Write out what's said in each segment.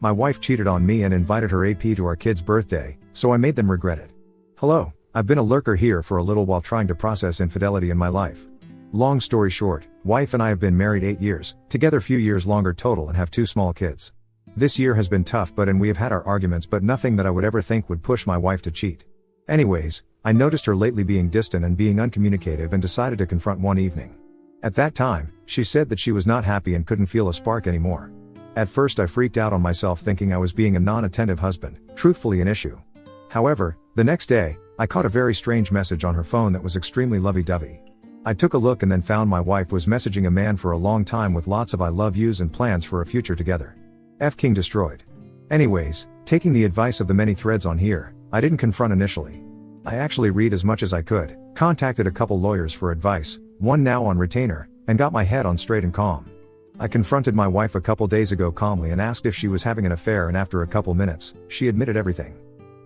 My wife cheated on me and invited her AP to our kid's birthday, so I made them regret it. Hello, I've been a lurker here for a little while trying to process infidelity in my life. Long story short, wife and I have been married 8 years, together few years longer total, and have 2 small kids. This year has been tough, and we have had our arguments, but nothing that I would ever think would push my wife to cheat. Anyways, I noticed her lately being distant and being uncommunicative and decided to confront one evening. At that time, she said that she was not happy and couldn't feel a spark anymore. At first I freaked out on myself, thinking I was being a non-attentive husband, truthfully an issue. However, the next day, I caught a very strange message on her phone that was extremely lovey-dovey. I took a look and then found my wife was messaging a man for a long time with lots of I love yous and plans for a future together. King destroyed. Anyways, taking the advice of the many threads on here, I didn't confront initially. I actually read as much as I could, contacted a couple lawyers for advice, one now on retainer, and got my head on straight and calm. I confronted my wife a couple days ago calmly and asked if she was having an affair, and after a couple minutes, she admitted everything.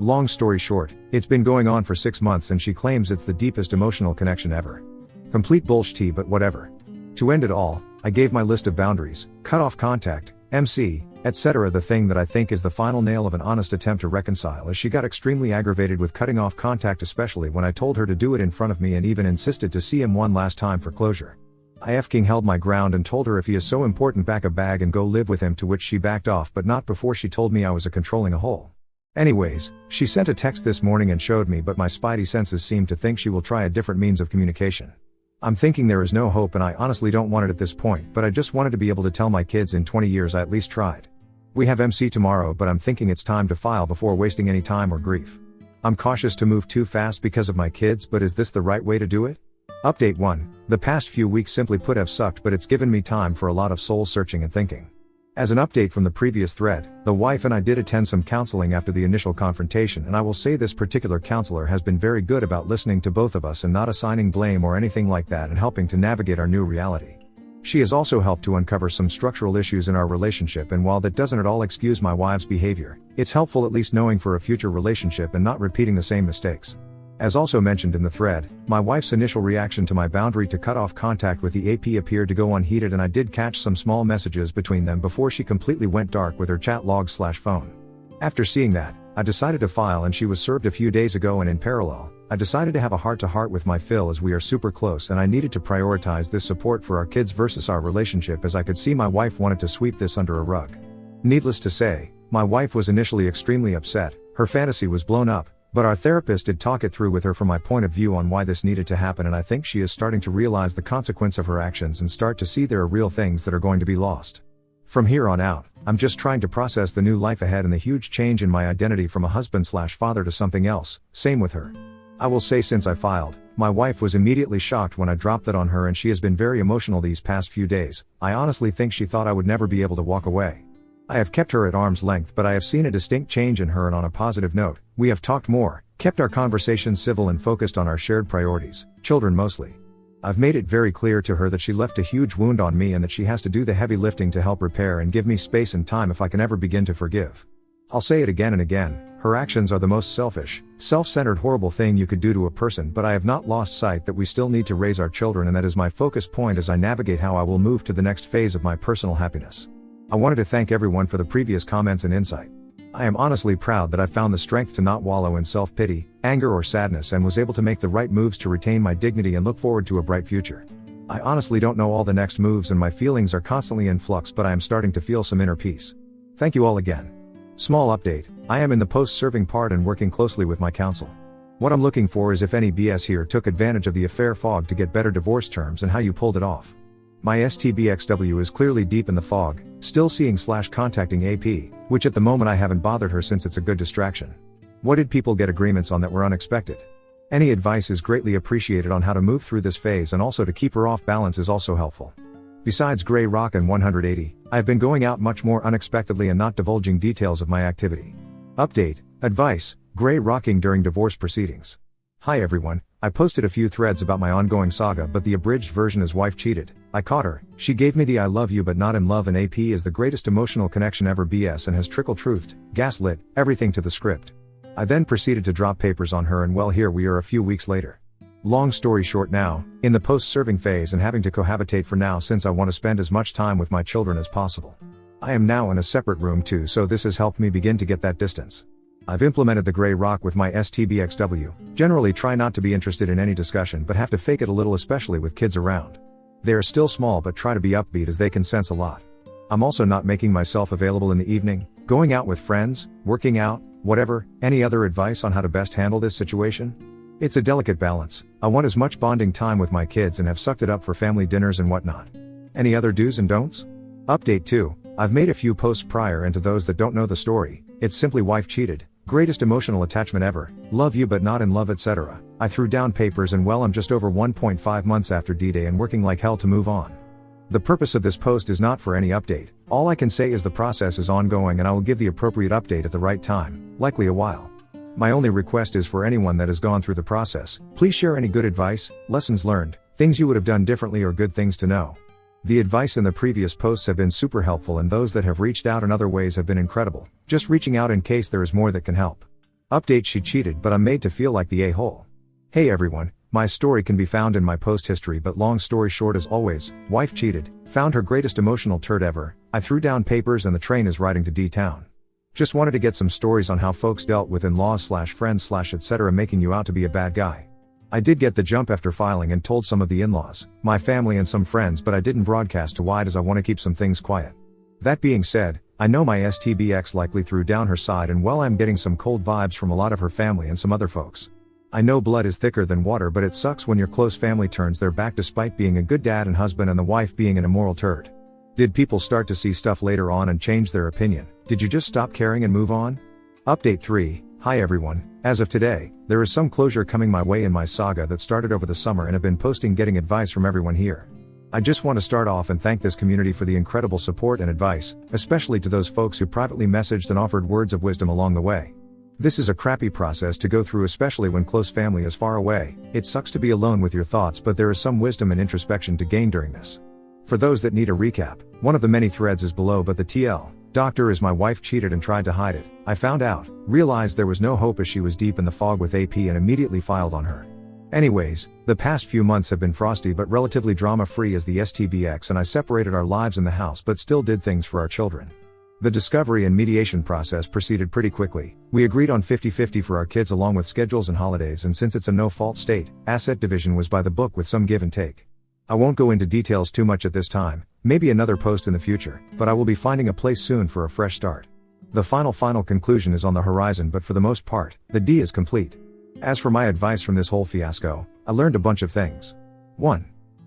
Long story short, it's been going on for 6 months and she claims it's the deepest emotional connection ever. Complete bullshit, but whatever. To end it all, I gave my list of boundaries, cut off contact, MC, etc. The thing that I think is the final nail of an honest attempt to reconcile is she got extremely aggravated with cutting off contact, especially when I told her to do it in front of me and even insisted to see him one last time for closure. I held my ground and told her if he is so important, pack a bag and go live with him, to which she backed off, but not before she told me I was a controlling a hole. Anyways, she sent a text this morning and showed me, but my spidey senses seem to think she will try a different means of communication. I'm thinking there is no hope, and I honestly don't want it at this point, but I just wanted to be able to tell my kids in 20 years I at least tried. We have MC tomorrow, but I'm thinking it's time to file before wasting any time or grief. I'm cautious to move too fast because of my kids, but is this the right way to do it? Update 1. The past few weeks simply put have sucked, but it's given me time for a lot of soul searching and thinking. As an update from the previous thread, the wife and I did attend some counseling after the initial confrontation, and I will say this particular counselor has been very good about listening to both of us and not assigning blame or anything like that, and helping to navigate our new reality. She has also helped to uncover some structural issues in our relationship, and while that doesn't at all excuse my wife's behavior, it's helpful at least knowing for a future relationship and not repeating the same mistakes. As also mentioned in the thread, my wife's initial reaction to my boundary to cut off contact with the AP appeared to go unheeded, and I did catch some small messages between them before she completely went dark with her chat logs/phone. After seeing that, I decided to file, and she was served a few days ago, and in parallel, I decided to have a heart-to-heart with my Phil, as we are super close and I needed to prioritize this support for our kids versus our relationship, as I could see my wife wanted to sweep this under a rug. Needless to say, my wife was initially extremely upset, her fantasy was blown up, but our therapist did talk it through with her from my point of view on why this needed to happen, and I think she is starting to realize the consequence of her actions and start to see there are real things that are going to be lost. From here on out, I'm just trying to process the new life ahead and the huge change in my identity from a husband/father to something else, same with her. I will say, since I filed, my wife was immediately shocked when I dropped that on her, and she has been very emotional these past few days. I honestly think she thought I would never be able to walk away. I have kept her at arm's length, but I have seen a distinct change in her, and on a positive note, we have talked more, kept our conversations civil and focused on our shared priorities, children mostly. I've made it very clear to her that she left a huge wound on me and that she has to do the heavy lifting to help repair and give me space and time if I can ever begin to forgive. I'll say it again and again, her actions are the most selfish, self-centered, horrible thing you could do to a person, but I have not lost sight that we still need to raise our children, and that is my focus point as I navigate how I will move to the next phase of my personal happiness. I wanted to thank everyone for the previous comments and insight. I am honestly proud that I found the strength to not wallow in self-pity, anger or sadness, and was able to make the right moves to retain my dignity and look forward to a bright future. I honestly don't know all the next moves, and my feelings are constantly in flux, but I am starting to feel some inner peace. Thank you all again. Small update, I am in the post-serving part and working closely with my counsel. What I'm looking for is if any BS here took advantage of the affair fog to get better divorce terms and how you pulled it off. My STBXW is clearly deep in the fog, still seeing/contacting AP, which at the moment I haven't bothered her since it's a good distraction. What did people get agreements on that were unexpected? Any advice is greatly appreciated on how to move through this phase, and also to keep her off balance is also helpful. Besides Grey Rock and 180, I've been going out much more unexpectedly and not divulging details of my activity. Update, advice, Grey Rocking during divorce proceedings. Hi everyone, I posted a few threads about my ongoing saga, but the abridged version is wife cheated, I caught her, she gave me the I love you but not in love, and AP is the greatest emotional connection ever BS, and has trickle-truthed, gaslit, everything to the script. I then proceeded to drop papers on her, and well, here we are a few weeks later. Long story short, now, in the post-serving phase and having to cohabitate for now, since I want to spend as much time with my children as possible. I am now in a separate room too, so this has helped me begin to get that distance. I've implemented the gray rock with my STBXW, generally try not to be interested in any discussion but have to fake it a little, especially with kids around. They are still small but try to be upbeat as they can sense a lot. I'm also not making myself available in the evening, going out with friends, working out, whatever. Any other advice on how to best handle this situation? It's a delicate balance. I want as much bonding time with my kids and have sucked it up for family dinners and whatnot. Any other do's and don'ts? Update 2. I've made a few posts prior, and to those that don't know the story, it's simply wife cheated, greatest emotional attachment ever, love you but not in love, etc. I threw down papers and well, I'm just over 1.5 months after D-Day and working like hell to move on. The purpose of this post is not for any update. All I can say is the process is ongoing and I will give the appropriate update at the right time, likely a while. My only request is for anyone that has gone through the process, please share any good advice, lessons learned, things you would have done differently or good things to know. The advice in the previous posts have been super helpful and those that have reached out in other ways have been incredible, just reaching out in case there is more that can help. Update: she cheated but I'm made to feel like the a-hole. Hey everyone, my story can be found in my post history, but long story short, as always, wife cheated, found her greatest emotional turd ever, I threw down papers and the train is riding to D-Town. Just wanted to get some stories on how folks dealt with in-laws / friends / etc. making you out to be a bad guy. I did get the jump after filing and told some of the in-laws, my family and some friends, but I didn't broadcast too wide as I want to keep some things quiet. That being said, I know my STBX likely threw down her side and well, I'm getting some cold vibes from a lot of her family and some other folks. I know blood is thicker than water, but it sucks when your close family turns their back despite being a good dad and husband and the wife being an immoral turd. Did people start to see stuff later on and change their opinion? Did you just stop caring and move on? Update 3. Hi everyone, as of today, there is some closure coming my way in my saga that started over the summer and have been posting getting advice from everyone here. I just want to start off and thank this community for the incredible support and advice, especially to those folks who privately messaged and offered words of wisdom along the way. This is a crappy process to go through, especially when close family is far away. It sucks to be alone with your thoughts, but there is some wisdom and introspection to gain during this. For those that need a recap, one of the many threads is below, but the TL doctor is my wife cheated and tried to hide it. I found out, realized there was no hope as she was deep in the fog with AP and immediately filed on her. Anyways, the past few months have been frosty but relatively drama-free as the STBX and I separated our lives in the house but still did things for our children. The discovery and mediation process proceeded pretty quickly. We agreed on 50-50 for our kids along with schedules and holidays, and since it's a no-fault state, asset division was by the book with some give and take. I won't go into details too much at this time, maybe another post in the future, but I will be finding a place soon for a fresh start. The final conclusion is on the horizon, but for the most part, the D is complete. As for my advice from this whole fiasco, I learned a bunch of things. 1.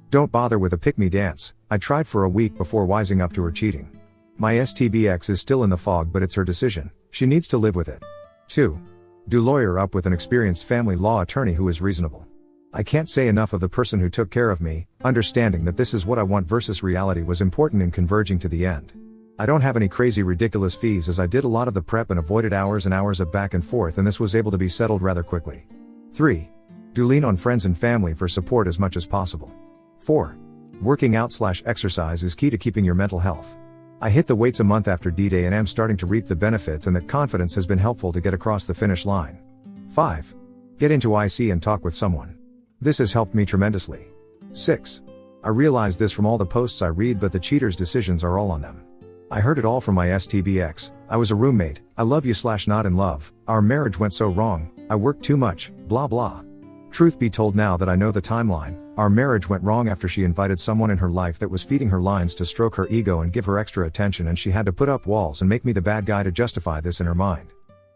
Don't bother with a pick-me dance. I tried for a week before wising up to her cheating. My STBX is still in the fog, but it's her decision. She needs to live with it. 2. Do lawyer up with an experienced family law attorney who is reasonable. I can't say enough of the person who took care of me. Understanding that this is what I want versus reality was important in converging to the end. I don't have any crazy ridiculous fees as I did a lot of the prep and avoided hours and hours of back and forth, and this was able to be settled rather quickly. 3. Do lean on friends and family for support as much as possible. 4. Working out / exercise is key to keeping your mental health. I hit the weights a month after D-Day and am starting to reap the benefits, and that confidence has been helpful to get across the finish line. 5. Get into IC and talk with someone. This has helped me tremendously. 6. I realize this from all the posts I read, but the cheaters' decisions are all on them. I heard it all from my STBX. I was a roommate, I love you / not in love, our marriage went so wrong, I worked too much, blah blah. Truth be told, now that I know the timeline, our marriage went wrong after she invited someone in her life that was feeding her lines to stroke her ego and give her extra attention, and she had to put up walls and make me the bad guy to justify this in her mind.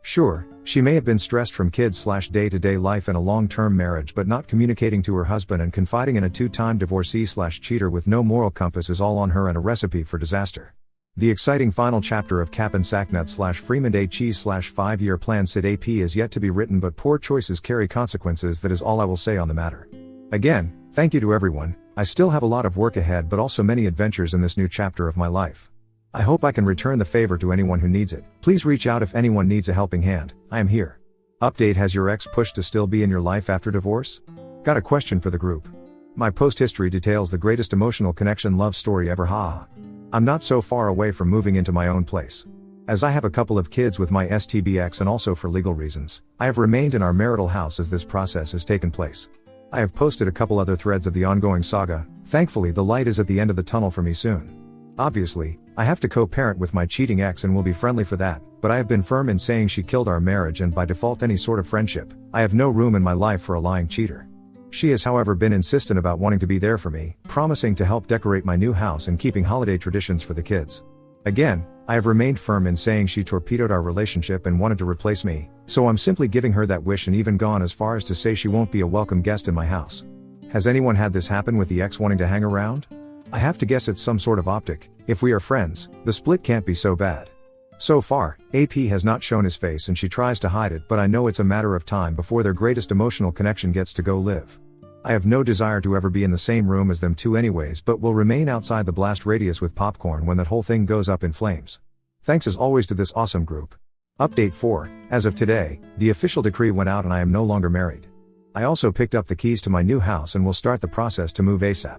Sure, she may have been stressed from kids / day-to-day life in a long-term marriage, but not communicating to her husband and confiding in a 2-time divorcee / cheater with no moral compass is all on her and a recipe for disaster. The exciting final chapter of Cap'n Sacknut / Freeman A. Cheese / 5-year plan Sid AP is yet to be written, but poor choices carry consequences. That is all I will say on the matter. Again, thank you to everyone. I still have a lot of work ahead, but also many adventures in this new chapter of my life. I hope I can return the favor to anyone who needs it. Please reach out if anyone needs a helping hand. I am here. Update: has your ex pushed to still be in your life after divorce? Got a question for the group. My post history details the greatest emotional connection love story ever. Ha. I'm not so far away from moving into my own place. As I have a couple of kids with my STBX and also for legal reasons, I have remained in our marital house as this process has taken place. I have posted a couple other threads of the ongoing saga. Thankfully, the light is at the end of the tunnel for me soon. Obviously, I have to co-parent with my cheating ex and will be friendly for that, but I have been firm in saying she killed our marriage and by default any sort of friendship. I have no room in my life for a lying cheater. She has however been insistent about wanting to be there for me, promising to help decorate my new house and keeping holiday traditions for the kids. Again, I have remained firm in saying she torpedoed our relationship and wanted to replace me, so I'm simply giving her that wish and even gone as far as to say she won't be a welcome guest in my house. Has anyone had this happen with the ex wanting to hang around? I have to guess it's some sort of optic. If we are friends, the split can't be so bad. So far, AP has not shown his face and she tries to hide it, but I know it's a matter of time before their greatest emotional connection gets to go live. I have no desire to ever be in the same room as them two anyways, but will remain outside the blast radius with popcorn when that whole thing goes up in flames. Thanks as always to this awesome group. Update 4, as of today, the official decree went out and I am no longer married. I also picked up the keys to my new house and will start the process to move ASAP.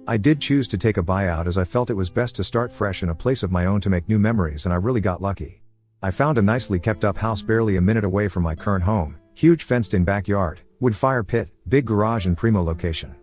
I did choose to take a buyout as I felt it was best to start fresh in a place of my own to make new memories, and I really got lucky. I found a nicely kept up house barely a minute away from my current home, huge fenced in backyard, wood fire pit, big garage and primo location.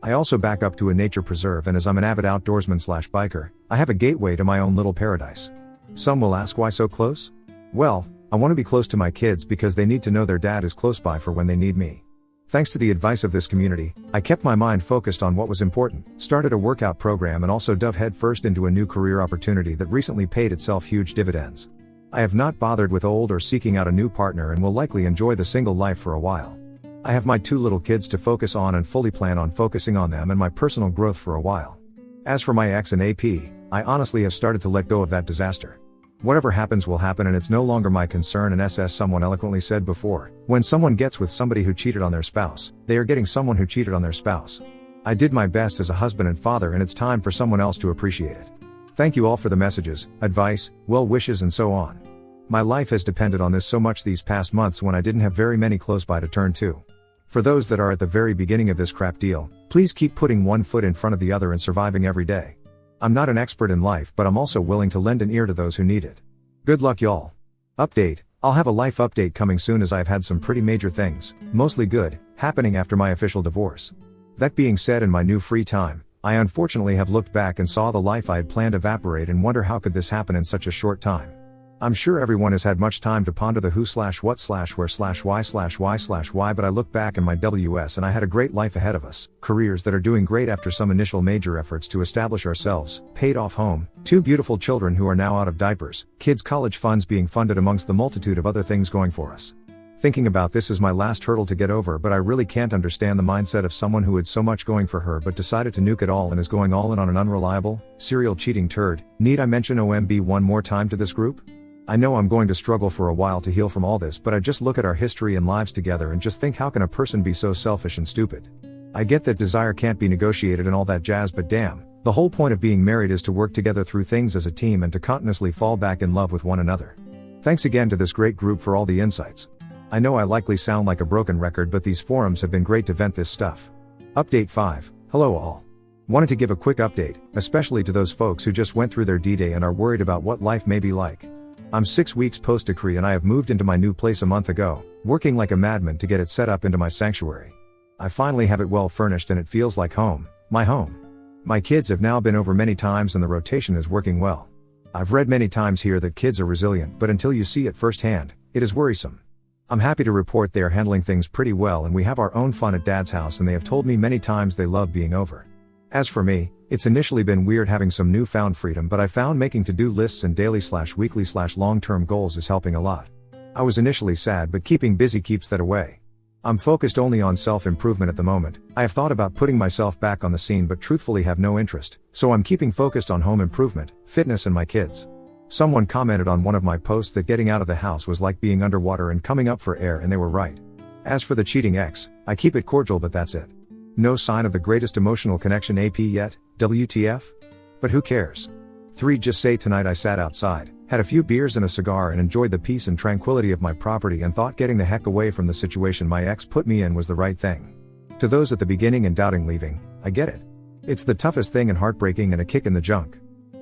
I also back up to a nature preserve, and as I'm an avid outdoorsman/biker, I have a gateway to my own little paradise. Some will ask why so close? Well, I want to be close to my kids because they need to know their dad is close by for when they need me. Thanks to the advice of this community, I kept my mind focused on what was important, started a workout program and also dove headfirst into a new career opportunity that recently paid itself huge dividends. I have not bothered with old or seeking out a new partner and will likely enjoy the single life for a while. I have my 2 little kids to focus on and fully plan on focusing on them and my personal growth for a while. As for my ex and AP, I honestly have started to let go of that disaster. Whatever happens will happen and it's no longer my concern, and as someone eloquently said before, when someone gets with somebody who cheated on their spouse, they are getting someone who cheated on their spouse. I did my best as a husband and father and it's time for someone else to appreciate it. Thank you all for the messages, advice, well wishes and so on. My life has depended on this so much these past months when I didn't have very many close by to turn to. For those that are at the very beginning of this crap deal, please keep putting one foot in front of the other and surviving every day. I'm not an expert in life, but I'm also willing to lend an ear to those who need it. Good luck y'all. Update, I'll have a life update coming soon as I've had some pretty major things, mostly good, happening after my official divorce. That being said, in my new free time, I unfortunately have looked back and saw the life I had planned evaporate and wonder how could this happen in such a short time. I'm sure everyone has had much time to ponder the who/what/where/why/why/why, but I look back in my WS and I had a great life ahead of us, careers that are doing great after some initial major efforts to establish ourselves, paid off home, 2 beautiful children who are now out of diapers, kids' college funds being funded amongst the multitude of other things going for us. Thinking about this is my last hurdle to get over, but I really can't understand the mindset of someone who had so much going for her but decided to nuke it all and is going all in on an unreliable, serial cheating turd. Need I mention OMB one more time to this group? I know I'm going to struggle for a while to heal from all this, but I just look at our history and lives together and just think, how can a person be so selfish and stupid? I get that desire can't be negotiated and all that jazz, but damn, the whole point of being married is to work together through things as a team and to continuously fall back in love with one another. Thanks again to this great group for all the insights. I know I likely sound like a broken record, but these forums have been great to vent this stuff. Update 5, hello all. Wanted to give a quick update, especially to those folks who just went through their D-Day and are worried about what life may be like. I'm 6 weeks post-decree and I have moved into my new place a month ago, working like a madman to get it set up into my sanctuary. I finally have it well furnished and it feels like home, my home. My kids have now been over many times and the rotation is working well. I've read many times here that kids are resilient, but until you see it firsthand, it is worrisome. I'm happy to report they are handling things pretty well and we have our own fun at Dad's house, and they have told me many times they love being over. As for me, it's initially been weird having some newfound freedom, but I found making to-do lists and daily/weekly/long-term goals is helping a lot. I was initially sad, but keeping busy keeps that away. I'm focused only on self-improvement at the moment. I have thought about putting myself back on the scene but truthfully have no interest, so I'm keeping focused on home improvement, fitness and my kids. Someone commented on one of my posts that getting out of the house was like being underwater and coming up for air, and they were right. As for the cheating ex, I keep it cordial, but that's it. No sign of the greatest emotional connection AP yet, WTF? But who cares? 3 Just say tonight I sat outside, had a few beers and a cigar and enjoyed the peace and tranquility of my property and thought getting the heck away from the situation my ex put me in was the right thing. To those at the beginning and doubting leaving, I get it. It's the toughest thing and heartbreaking and a kick in the junk.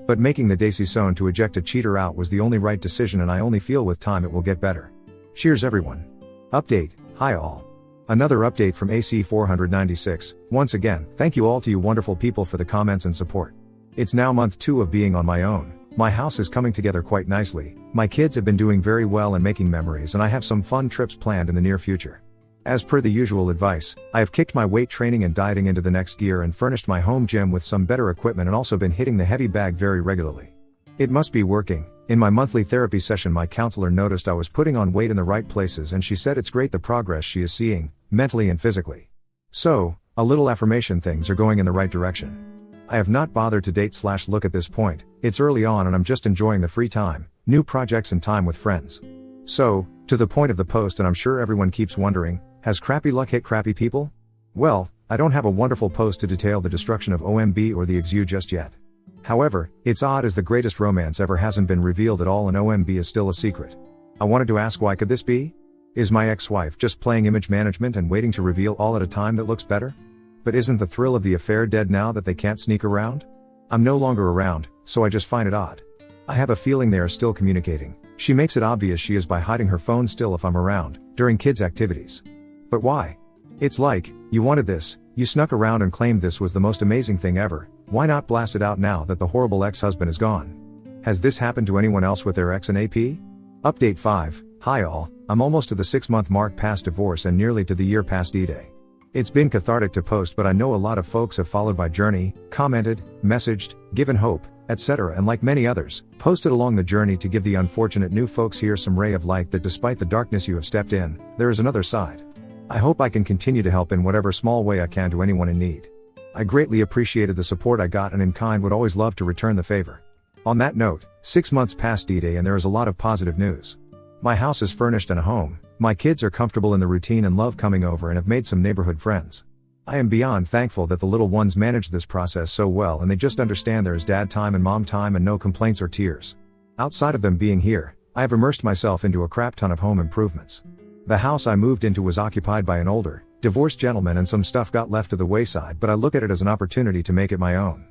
But making the decision to eject a cheater out was the only right decision, and I only feel with time it will get better. Cheers everyone. Update, hi all. Another update from AC 496, once again, thank you all to you wonderful people for the comments and support. It's now month 2 of being on my own. My house is coming together quite nicely, my kids have been doing very well and making memories, and I have some fun trips planned in the near future. As per the usual advice, I have kicked my weight training and dieting into the next gear and furnished my home gym with some better equipment and also been hitting the heavy bag very regularly. It must be working. In my monthly therapy session, my counselor noticed I was putting on weight in the right places, and she said it's great the progress she is seeing, mentally and physically. So, a little affirmation, things are going in the right direction. I have not bothered to date/look at this point, it's early on and I'm just enjoying the free time, new projects and time with friends. So, to the point of the post, and I'm sure everyone keeps wondering, has crappy luck hit crappy people? Well, I don't have a wonderful post to detail the destruction of OMB or the XU just yet. However, it's odd as the greatest romance ever hasn't been revealed at all and OMB is still a secret. I wanted to ask, why could this be? Is my ex-wife just playing image management and waiting to reveal all at a time that looks better? But isn't the thrill of the affair dead now that they can't sneak around? I'm no longer around, so I just find it odd. I have a feeling they are still communicating. She makes it obvious she is by hiding her phone still if I'm around, during kids' activities. But why? It's like, you wanted this, you snuck around and claimed this was the most amazing thing ever, why not blast it out now that the horrible ex-husband is gone? Has this happened to anyone else with their ex and AP? Update 5, hi all, I'm almost to the 6-month mark past divorce and nearly to the year past D-Day. It's been cathartic to post, but I know a lot of folks have followed my journey, commented, messaged, given hope, etc., and like many others, posted along the journey to give the unfortunate new folks here some ray of light that despite the darkness you have stepped in, there is another side. I hope I can continue to help in whatever small way I can to anyone in need. I greatly appreciated the support I got and in kind would always love to return the favor. On that note, 6 months past D-Day and there is a lot of positive news. My house is furnished and a home, my kids are comfortable in the routine and love coming over and have made some neighborhood friends. I am beyond thankful that the little ones managed this process so well and they just understand there is dad time and mom time and no complaints or tears. Outside of them being here, I have immersed myself into a crap ton of home improvements. The house I moved into was occupied by an older, divorced gentleman and some stuff got left to the wayside, but I look at it as an opportunity to make it my own.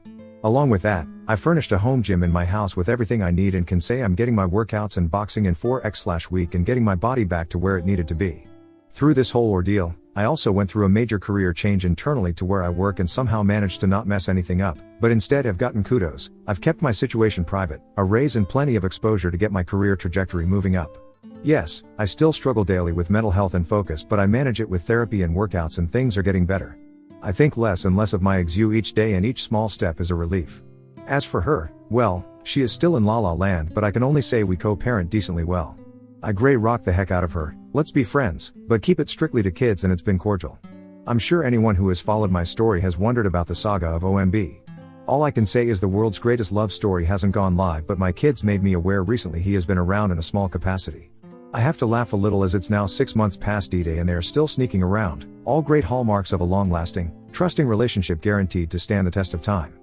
Along with that, I furnished a home gym in my house with everything I need and can say I'm getting my workouts and boxing in 4x/week and getting my body back to where it needed to be. Through this whole ordeal, I also went through a major career change internally to where I work and somehow managed to not mess anything up, but instead have gotten kudos. I've kept my situation private, a raise and plenty of exposure to get my career trajectory moving up. Yes, I still struggle daily with mental health and focus, but I manage it with therapy and workouts and things are getting better. I think less and less of my XU each day and each small step is a relief. As for her, well, she is still in la la land, but I can only say we co-parent decently well. I grey rock the heck out of her, let's be friends, but keep it strictly to kids, and it's been cordial. I'm sure anyone who has followed my story has wondered about the saga of OMB. All I can say is the world's greatest love story hasn't gone live, but my kids made me aware recently he has been around in a small capacity. I have to laugh a little as it's now 6 months past D-Day and they are still sneaking around, all great hallmarks of a long-lasting, trusting relationship guaranteed to stand the test of time.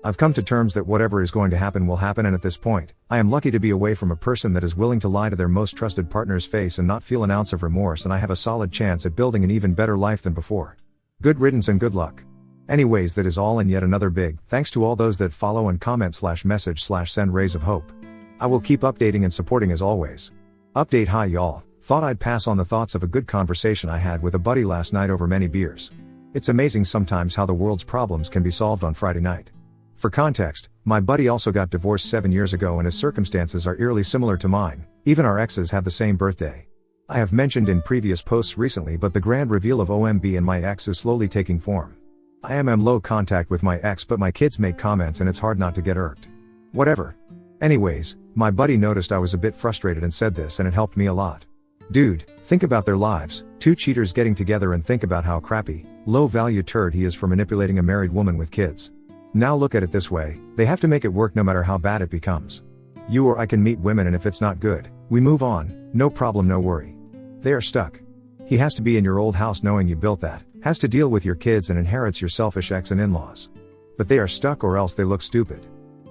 I've come to terms that whatever is going to happen will happen, and at this point, I am lucky to be away from a person that is willing to lie to their most trusted partner's face and not feel an ounce of remorse, and I have a solid chance at building an even better life than before. Good riddance and good luck. Anyways, that is all, and yet another big thanks to all those that follow and comment/message/send rays of hope. I will keep updating and supporting as always. Update, hi y'all, thought I'd pass on the thoughts of a good conversation I had with a buddy last night over many beers. It's amazing sometimes how the world's problems can be solved on Friday night. For context, my buddy also got divorced 7 years ago and his circumstances are eerily similar to mine, even our exes have the same birthday. I have mentioned in previous posts recently, but the grand reveal of OMB and my ex is slowly taking form. I am in low contact with my ex, but my kids make comments and it's hard not to get irked. Whatever. Anyways, my buddy noticed I was a bit frustrated and said this, and it helped me a lot. Dude, think about their lives, 2 cheaters getting together, and think about how crappy, low-value turd he is for manipulating a married woman with kids. Now look at it this way, they have to make it work no matter how bad it becomes. You or I can meet women and if it's not good, we move on, no problem, no worry. They are stuck. He has to be in your old house knowing you built that, has to deal with your kids and inherits your selfish ex and in-laws. But they are stuck or else they look stupid.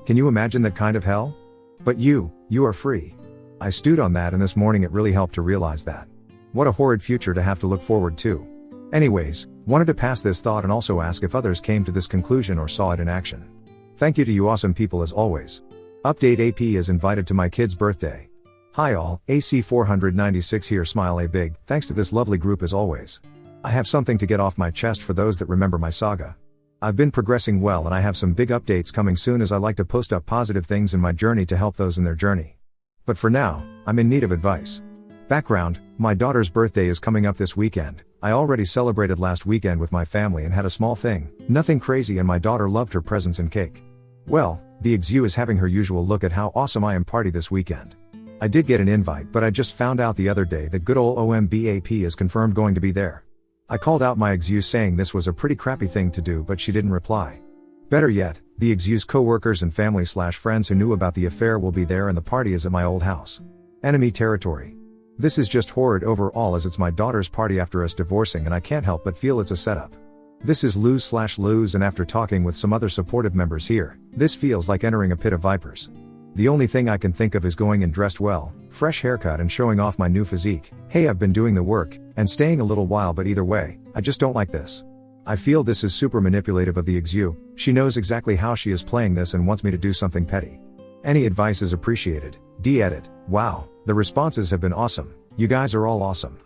Can you imagine that kind of hell? But you are free. I stewed on that and this morning it really helped to realize that. What a horrid future to have to look forward to. Anyways, wanted to pass this thought and also ask if others came to this conclusion or saw it in action. Thank you to you awesome people as always. Update, AP is invited to my kid's birthday. Hi all, AC 496 here, smile a big thanks to this lovely group as always. I have something to get off my chest for those that remember my saga. I've been progressing well and I have some big updates coming soon as I like to post up positive things in my journey to help those in their journey. But for now, I'm in need of advice. Background, my daughter's birthday is coming up this weekend. I already celebrated last weekend with my family and had a small thing, nothing crazy, and my daughter loved her presents and cake. Well, the XU is having her usual look at how awesome I am party this weekend. I did get an invite, but I just found out the other day that good ol' OMBAP is confirmed going to be there. I called out my XU saying this was a pretty crappy thing to do, but she didn't reply. Better yet, the XU's co-workers and family/friends who knew about the affair will be there and the party is at my old house. Enemy territory. This is just horrid overall as it's my daughter's party after us divorcing and I can't help but feel it's a setup. This is lose/lose, and after talking with some other supportive members here, this feels like entering a pit of vipers. The only thing I can think of is going in dressed well, fresh haircut and showing off my new physique. Hey, I've been doing the work, and staying a little while, but either way, I just don't like this. I feel this is super manipulative of the XU. She knows exactly how she is playing this and wants me to do something petty. Any advice is appreciated. Edit. Wow, the responses have been awesome. You guys are all awesome.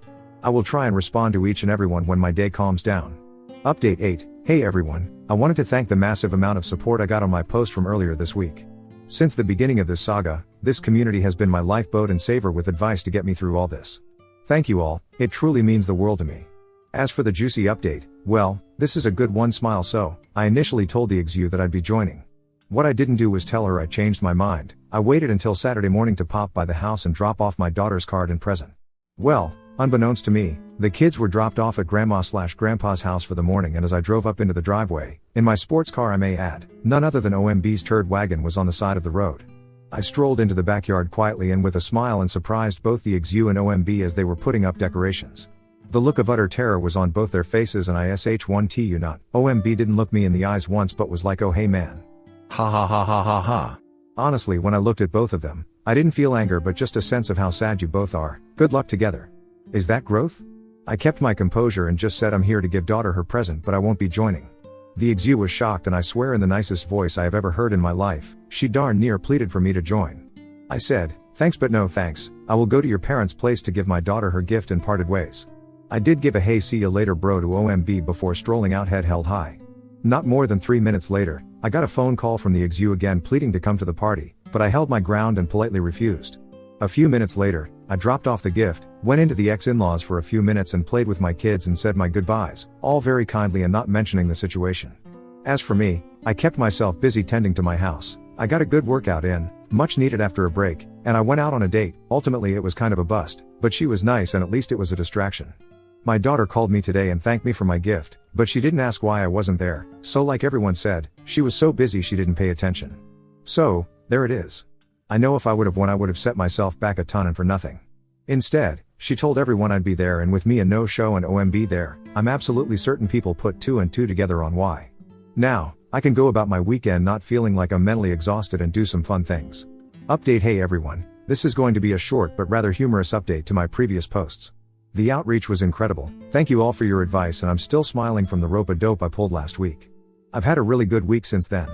I will try and respond to each and everyone when my day calms down. Update 8. Hey everyone, I wanted to thank the massive amount of support I got on my post from earlier this week. Since the beginning of this saga, this community has been my lifeboat and saver with advice to get me through all this. Thank you all, it truly means the world to me. As for the juicy update, well, this is a good one. Smile. So, I initially told the XU that I'd be joining. What I didn't do was tell her I changed my mind. I waited until Saturday morning to pop by the house and drop off my daughter's card and present. Well, unbeknownst to me, the kids were dropped off at grandma/grandpa's house for the morning, and as I drove up into the driveway, in my sports car I may add, none other than OMB's turd wagon was on the side of the road. I strolled into the backyard quietly and with a smile and surprised both the XU and OMB as they were putting up decorations. The look of utter terror was on both their faces and I sh1tu not. OMB didn't look me in the eyes once but was like, oh hey man. Ha ha ha ha ha ha. Honestly, when I looked at both of them, I didn't feel anger but just a sense of how sad you both are. Good luck together. Is that growth? I kept my composure and just said I'm here to give daughter her present but I won't be joining. The XU was shocked and I swear in the nicest voice I have ever heard in my life, she darn near pleaded for me to join. I said, thanks but no thanks, I will go to your parents' place to give my daughter her gift and parted ways. I did give a hey see ya later bro to OMB before strolling out head held high. Not more than 3 minutes later, I got a phone call from the XU again pleading to come to the party, but I held my ground and politely refused. A few minutes later, I dropped off the gift, went into the ex-in-laws for a few minutes and played with my kids and said my goodbyes, all very kindly and not mentioning the situation. As for me, I kept myself busy tending to my house. I got a good workout in, much needed after a break, and I went out on a date. Ultimately it was kind of a bust, but she was nice and at least it was a distraction. My daughter called me today and thanked me for my gift, but she didn't ask why I wasn't there, so like everyone said, she was so busy she didn't pay attention. So, there it is. I know if I would have won I would have set myself back a ton and for nothing. Instead, she told everyone I'd be there and with me a no-show and OMB there, I'm absolutely certain people put 2 and 2 together on why. Now, I can go about my weekend not feeling like I'm mentally exhausted and do some fun things. Update. Hey everyone, this is going to be a short but rather humorous update to my previous posts. The outreach was incredible, thank you all for your advice and I'm still smiling from the rope-a-dope I pulled last week. I've had a really good week since then.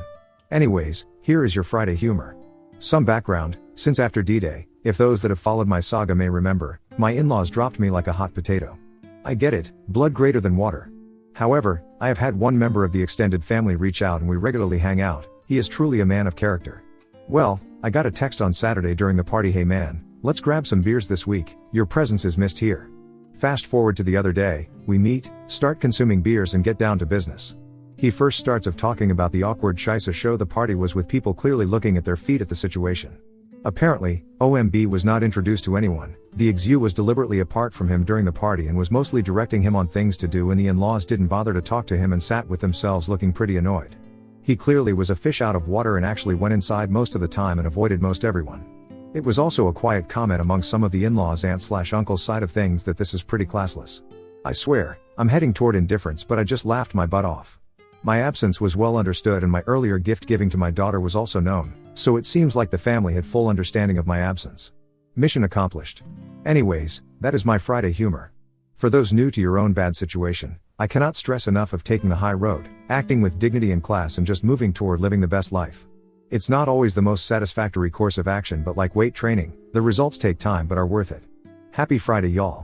Anyways, here is your Friday humor. Some background, since after D-Day, if those that have followed my saga may remember, my in-laws dropped me like a hot potato. I get it, blood greater than water. However, I have had one member of the extended family reach out and we regularly hang out. He is truly a man of character. Well, I got a text on Saturday during the party, hey man, let's grab some beers this week, your presence is missed here. Fast forward to the other day, we meet, start consuming beers and get down to business. He first starts of talking about the awkward scheisse show the party was with people clearly looking at their feet at the situation. Apparently, OMB was not introduced to anyone, the XU was deliberately apart from him during the party and was mostly directing him on things to do and the in-laws didn't bother to talk to him and sat with themselves looking pretty annoyed. He clearly was a fish out of water and actually went inside most of the time and avoided most everyone. It was also a quiet comment among some of the in-laws' aunt/uncle's side of things that this is pretty classless. I swear, I'm heading toward indifference but I just laughed my butt off. My absence was well understood and my earlier gift giving to my daughter was also known, so it seems like the family had full understanding of my absence. Mission accomplished. Anyways, that is my Friday humor. For those new to your own bad situation, I cannot stress enough of taking the high road, acting with dignity and class and just moving toward living the best life. It's not always the most satisfactory course of action but like weight training, the results take time but are worth it. Happy Friday y'all.